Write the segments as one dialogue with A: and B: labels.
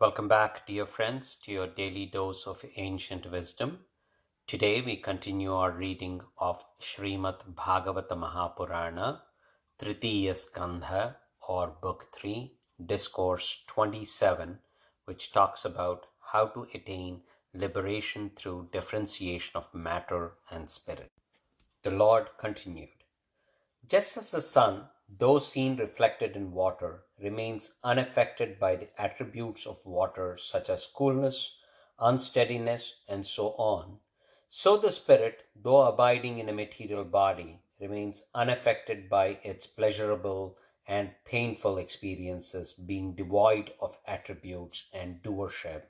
A: Welcome back, dear friends, to your daily dose of ancient wisdom. Today we continue our reading of Srimad Bhagavatam Mahapurana, Tritiya Skandha, or Book 3, Discourse 27, which talks about how to attain liberation through differentiation of matter and spirit. The Lord continued. Just as the sun, though seen reflected in water, remains unaffected by the attributes of water such as coolness, unsteadiness, and so on, so the spirit, though abiding in a material body, remains unaffected by its pleasurable and painful experiences, being devoid of attributes and doership,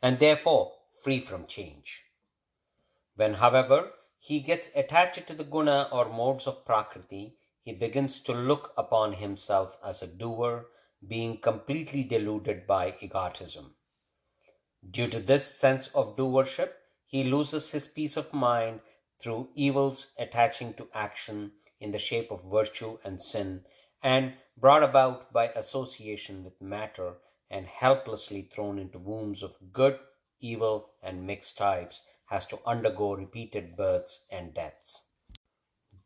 A: and therefore free from change. When, however, he gets attached to the guna or modes of Prakriti, he begins to look upon himself as a doer, being completely deluded by egotism. Due to this sense of doership, he loses his peace of mind through evils attaching to action in the shape of virtue and sin, and brought about by association with matter, and helplessly thrown into wombs of good, evil, and mixed types, has to undergo repeated births and deaths.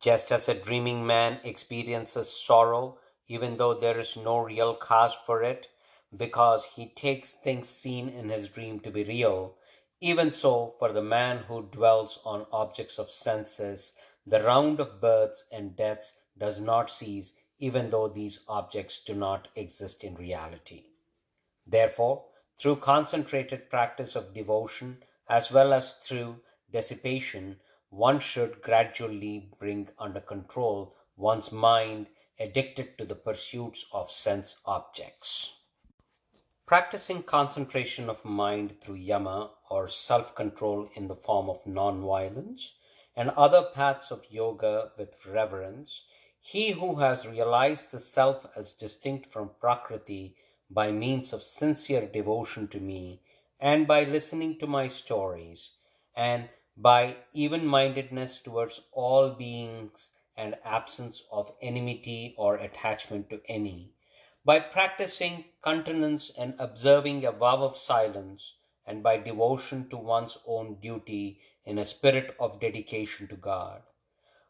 A: Just as a dreaming man experiences sorrow even though there is no real cause for it, because he takes things seen in his dream to be real, even so for the man who dwells on objects of senses, the round of births and deaths does not cease even though these objects do not exist in reality. Therefore, through concentrated practice of devotion as well as through dissipation, one should gradually bring under control one's mind addicted to the pursuits of sense objects. Practicing concentration of mind through yama or self-control in the form of non-violence and other paths of yoga with reverence, he who has realized the self as distinct from Prakriti by means of sincere devotion to me and by listening to my stories and by even-mindedness towards all beings and absence of enmity or attachment to any, by practicing continence and observing a vow of silence, and by devotion to one's own duty in a spirit of dedication to God,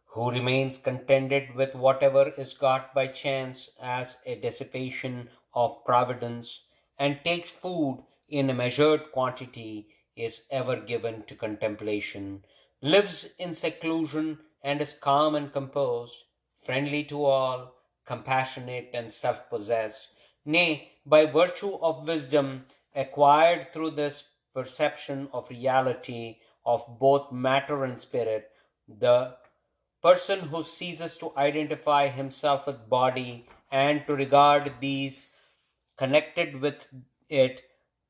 A: who remains contented with whatever is got by chance as a dissipation of providence, and takes food in a measured quantity, is ever given to contemplation, lives in seclusion, and is calm and composed, friendly to all, compassionate and self-possessed, nay, by virtue of wisdom acquired through this perception of reality of both matter and spirit, the person who ceases to identify himself with body and to regard these connected with it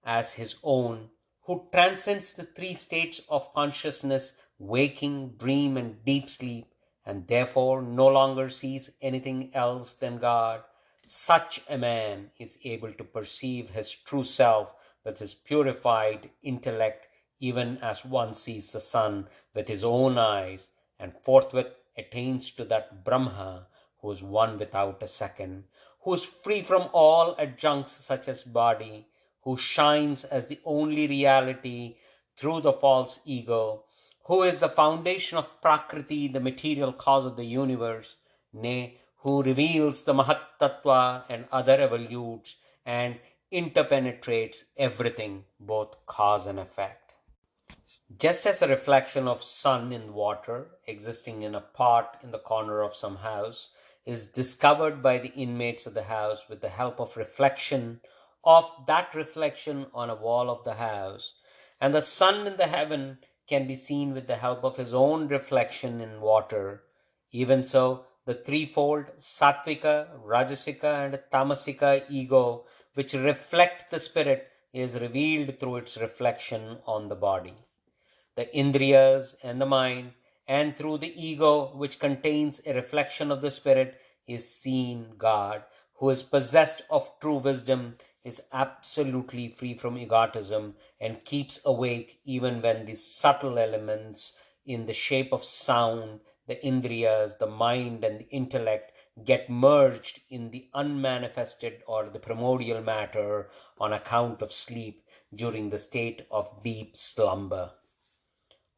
A: as his own, who transcends the three states of consciousness, waking, dream, and deep sleep, and therefore no longer sees anything else than God, such a man is able to perceive his true self with his purified intellect, even as one sees the sun with his own eyes, and forthwith attains to that Brahma who is one without a second, who is free from all adjuncts such as body, who shines as the only reality through the false ego, who is the foundation of Prakriti, the material cause of the universe, nay, who reveals the Mahat Tattva and other evolutes and interpenetrates everything, both cause and effect. Just as a reflection of sun in water, existing in a pot in the corner of some house, is discovered by the inmates of the house with the help of reflection of that reflection on a wall of the house, and the sun in the heaven can be seen with the help of his own reflection in water, even so the threefold Sattvika, Rajasika, and Tamasika ego, which reflect the spirit, is revealed through its reflection on the body, the indriyas and the mind, and through the ego, which contains a reflection of the spirit, is seen God, who is possessed of true wisdom, is absolutely free from egotism, and keeps awake even when the subtle elements in the shape of sound, the indriyas, the mind, and the intellect get merged in the unmanifested or the primordial matter on account of sleep during the state of deep slumber.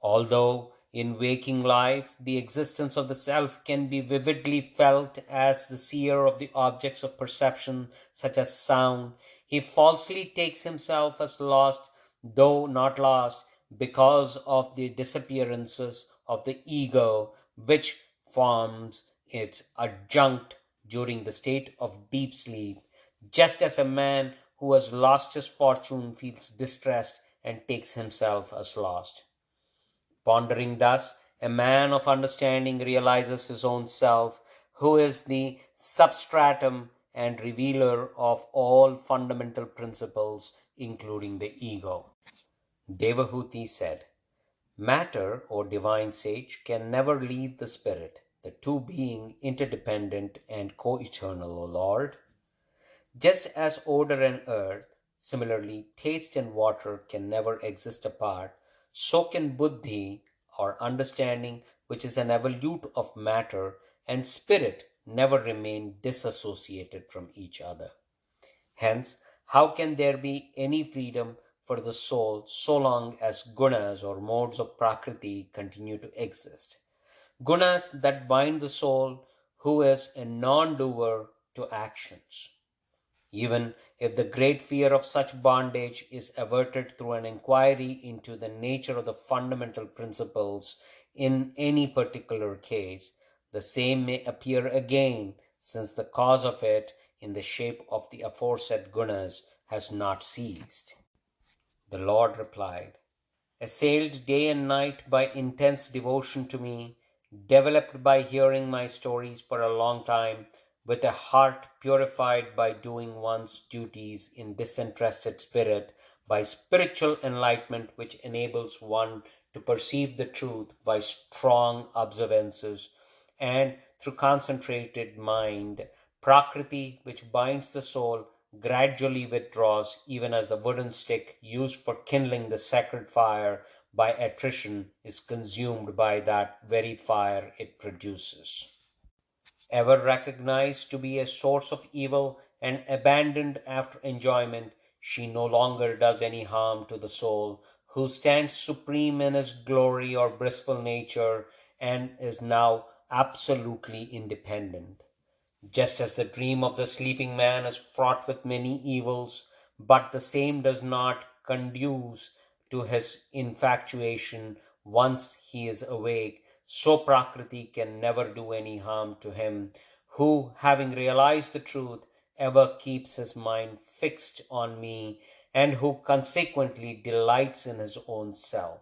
A: Although in waking life the existence of the self can be vividly felt as the seer of the objects of perception, such as sound, he falsely takes himself as lost, though not lost, because of the disappearances of the ego, which forms its adjunct during the state of deep sleep, just as a man who has lost his fortune feels distressed and takes himself as lost. Pondering thus, a man of understanding realizes his own self, who is the substratum and revealer of all fundamental principles, including the ego. Devahuti said, "Matter, O divine sage, can never leave the spirit, the two being interdependent and co-eternal, O Lord. Just as odor and earth, similarly taste and water can never exist apart, so can buddhi or understanding, which is an evolute of matter, and spirit never remain disassociated from each other. Hence, how can there be any freedom for the soul so long as gunas or modes of prakriti continue to exist? Gunas that bind the soul, who is a non-doer, to actions. Even if the great fear of such bondage is averted through an inquiry into the nature of the fundamental principles in any particular case, the same may appear again, since the cause of it, in the shape of the aforesaid gunas, has not ceased." The Lord replied, "Assailed day and night by intense devotion to me, developed by hearing my stories for a long time, with a heart purified by doing one's duties in disinterested spirit, by spiritual enlightenment which enables one to perceive the truth by strong observances, and through concentrated mind, Prakriti, which binds the soul, gradually withdraws, even as the wooden stick used for kindling the sacred fire by attrition is consumed by that very fire it produces. Ever recognized to be a source of evil and abandoned after enjoyment, she no longer does any harm to the soul, who stands supreme in his glory or blissful nature and is now absolutely independent. Just as the dream of the sleeping man is fraught with many evils, but the same does not conduce to his infatuation once he is awake, so Prakriti can never do any harm to him, who, having realized the truth, ever keeps his mind fixed on me, and who consequently delights in his own self.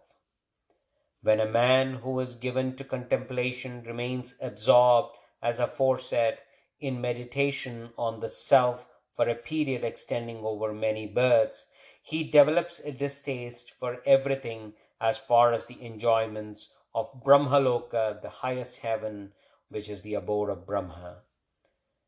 A: When a man who is given to contemplation remains absorbed, as aforesaid, in meditation on the self for a period extending over many births, he develops a distaste for everything as far as the enjoyments of Brahmaloka, the highest heaven, which is the abode of Brahma.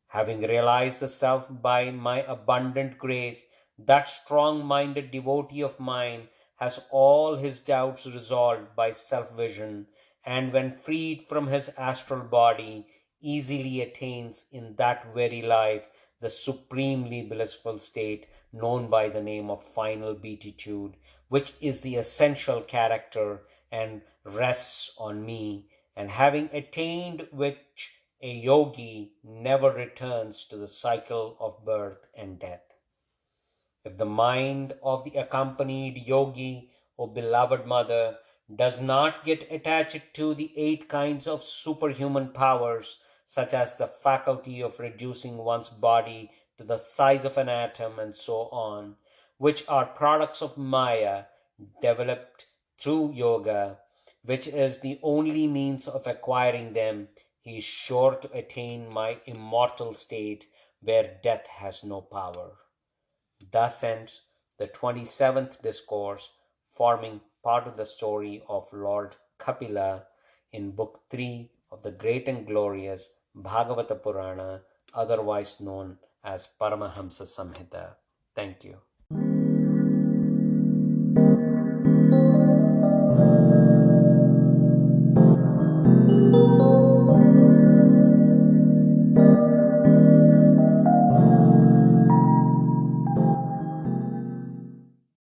A: Having realized the self by my abundant grace, that strong-minded devotee of mine has all his doubts resolved by self-vision, and when freed from his astral body, easily attains in that very life the supremely blissful state known by the name of final beatitude, which is the essential character and rests on me, and having attained which, a yogi never returns to the cycle of birth and death. If the mind of the accompanied yogi, O beloved mother, does not get attached to the 8 kinds of superhuman powers, such as the faculty of reducing one's body to the size of an atom and so on, which are products of Maya, developed through yoga, which is the only means of acquiring them, he is sure to attain my immortal state where death has no power. Thus ends the 27th discourse, forming part of the story of Lord Kapila in Book 3 of the great and glorious Bhagavata Purana, otherwise known as Paramahamsa Samhita. Thank you.